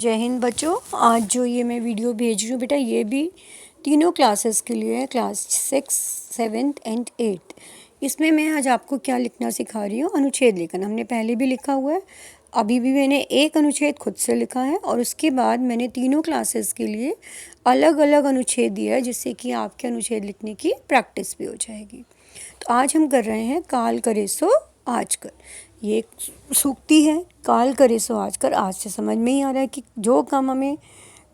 जय हिंद बच्चों। आज जो ये मैं वीडियो भेज रही हूँ बेटा, ये भी तीनों क्लासेस के लिए है, क्लास 6, 7 एंड 8। इसमें मैं आज आपको क्या लिखना सिखा रही हूँ, अनुच्छेद लेखन। हमने पहले भी लिखा हुआ है, अभी भी मैंने एक अनुच्छेद खुद से लिखा है और उसके बाद मैंने तीनों क्लासेस के लिए अलग अलग अनुच्छेद दिया है, जिससे कि आपके अनुच्छेद लिखने की प्रैक्टिस भी हो जाएगी। तो आज हम कर रहे हैं काल करे सो आज कर। ये एक सूक्ति है, काल करे सो आज कर। आज से समझ में ही आ रहा है कि जो काम हमें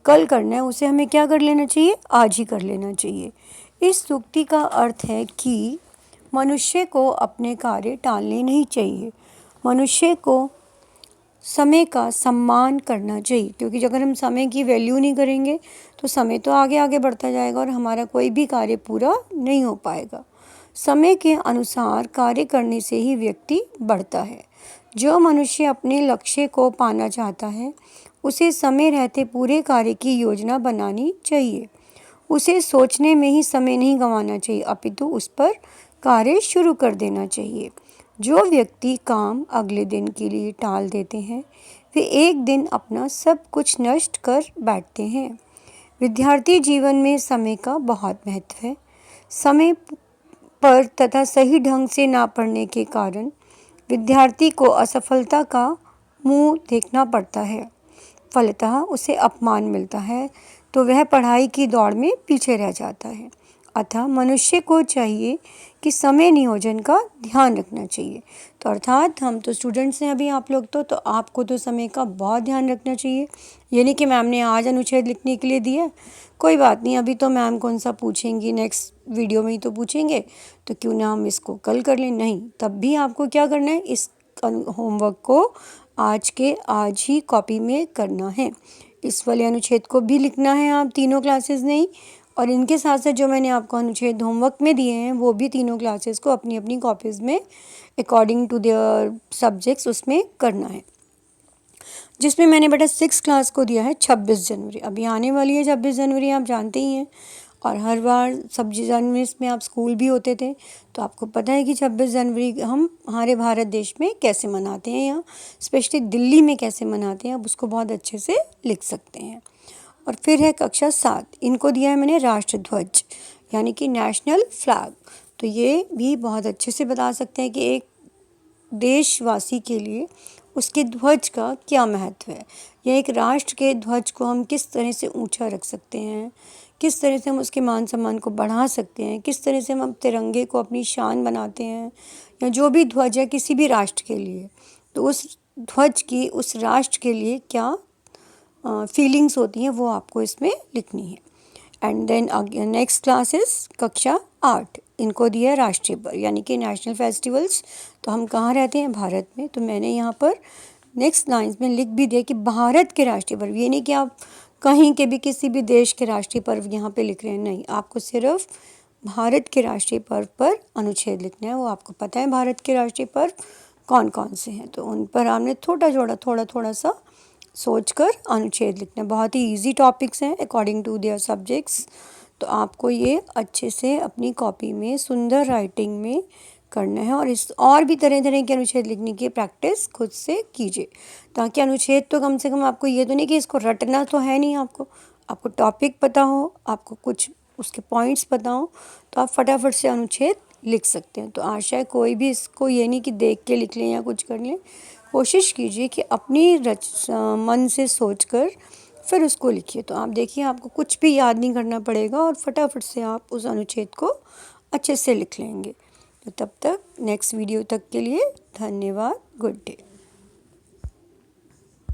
कल करना है उसे हमें क्या कर लेना चाहिए, आज ही कर लेना चाहिए। इस सूक्ति का अर्थ है कि मनुष्य को अपने कार्य टालने नहीं चाहिए, मनुष्य को समय का सम्मान करना चाहिए, क्योंकि अगर हम समय की वैल्यू नहीं करेंगे तो समय तो आगे आगे बढ़ता जाएगा और हमारा कोई भी कार्य पूरा नहीं हो पाएगा। समय के अनुसार कार्य करने से ही व्यक्ति बढ़ता है। जो मनुष्य अपने लक्ष्य को पाना चाहता है उसे समय रहते पूरे कार्य की योजना बनानी चाहिए। उसे सोचने में ही समय नहीं गंवाना चाहिए, अपितु उस पर कार्य शुरू कर देना चाहिए। जो व्यक्ति काम अगले दिन के लिए टाल देते हैं वे एक दिन अपना सब कुछ नष्ट कर बैठते हैं। विद्यार्थी जीवन में समय का बहुत महत्व है। समय पर तथा सही ढंग से ना पढ़ने के कारण विद्यार्थी को असफलता का मुंह देखना पड़ता है। फलतः उसे अपमान मिलता है तो वह पढ़ाई की दौड़ में पीछे रह जाता है। अतः मनुष्य को चाहिए कि समय नियोजन का ध्यान रखना चाहिए। तो अर्थात हम तो स्टूडेंट्स हैं अभी, आप लोग तो आपको तो समय का बहुत ध्यान रखना चाहिए। ये नहीं कि मैम ने आज अनुच्छेद लिखने के लिए दिया, कोई बात नहीं, अभी तो मैम कौन सा पूछेंगी, नेक्स्ट वीडियो में ही तो पूछेंगे, तो क्यों ना हम इसको कल कर लें। नहीं, तब भी आपको क्या करना है, इस होमवर्क को आज के आज ही कॉपी में करना है। इस वाले अनुच्छेद को भी लिखना है आप तीनों क्लासेस नहीं, और इनके साथ साथ जो मैंने आपको अनुच्छेद होमवर्क में दिए हैं वो भी तीनों क्लासेस को अपनी अपनी कॉपीज़ में अकॉर्डिंग टू देयर सब्जेक्ट्स उसमें करना है। जिसमें मैंने बेटा 6 क्लास को दिया है 26 जनवरी। अभी आने वाली है 26 जनवरी, आप जानते ही हैं, और हर बार 26 जनवरी में आप स्कूल भी होते थे तो आपको पता है कि 26 जनवरी हम हमारे भारत देश में कैसे मनाते हैं, या स्पेशली दिल्ली में कैसे मनाते हैं, आप उसको बहुत अच्छे से लिख सकते हैं। और फिर है कक्षा 7, इनको दिया है मैंने राष्ट्र ध्वज यानी कि नेशनल फ्लैग। तो ये भी बहुत अच्छे से बता सकते हैं कि एक देशवासी के लिए उसके ध्वज का क्या महत्व है, या एक राष्ट्र के ध्वज को हम किस तरह से ऊंचा रख सकते हैं, किस तरह से हम उसके मान सम्मान को बढ़ा सकते हैं, किस तरह से हम तिरंगे को अपनी शान बनाते हैं, या जो भी ध्वज है किसी भी राष्ट्र के लिए, तो उस ध्वज की उस राष्ट्र के लिए क्या फीलिंग्स होती हैं वो आपको इसमें लिखनी है। And then next class is कक्षा 8, इनको दिया है राष्ट्रीय पर्व यानी कि नेशनल फेस्टिवल्स। तो हम कहाँ रहते हैं, भारत में, तो मैंने यहाँ पर नेक्स्ट लाइन्स में लिख भी दिया कि भारत के राष्ट्रीय पर्व। ये नहीं कि आप कहीं के भी किसी भी देश के राष्ट्रीय पर्व यहाँ पे लिख रहे हैं, नहीं, आपको सिर्फ भारत के राष्ट्रीय पर्व पर अनुच्छेद लिखना है। वो आपको पता है भारत के राष्ट्रीय पर्व कौन कौन से हैं, तो उन पर आपने थोड़ा थोड़ा सा सोचकर अनुच्छेद लिखना है। बहुत ही इजी टॉपिक्स हैं अकॉर्डिंग टू देयर सब्जेक्ट्स। तो आपको ये अच्छे से अपनी कॉपी में सुंदर राइटिंग में करना है, और इस और भी तरह तरह के अनुच्छेद लिखने की प्रैक्टिस खुद से कीजिए, ताकि अनुच्छेद तो कम से कम आपको ये तो नहीं कि इसको रटना तो है नहीं, आपको टॉपिक पता हो, आपको कुछ उसके पॉइंट्स पता हो, तो आप फटाफट से अनुच्छेद लिख सकते हैं। तो आशा है कोई भी इसको ये नहीं कि देख के लिख लें या कुछ कर लें, कोशिश कीजिए कि अपनी मन से सोचकर फिर उसको लिखिए। तो आप देखिए आपको कुछ भी याद नहीं करना पड़ेगा और फटाफट से आप उस अनुच्छेद को अच्छे से लिख लेंगे। तो तब तक नेक्स्ट वीडियो तक के लिए धन्यवाद, गुड डे।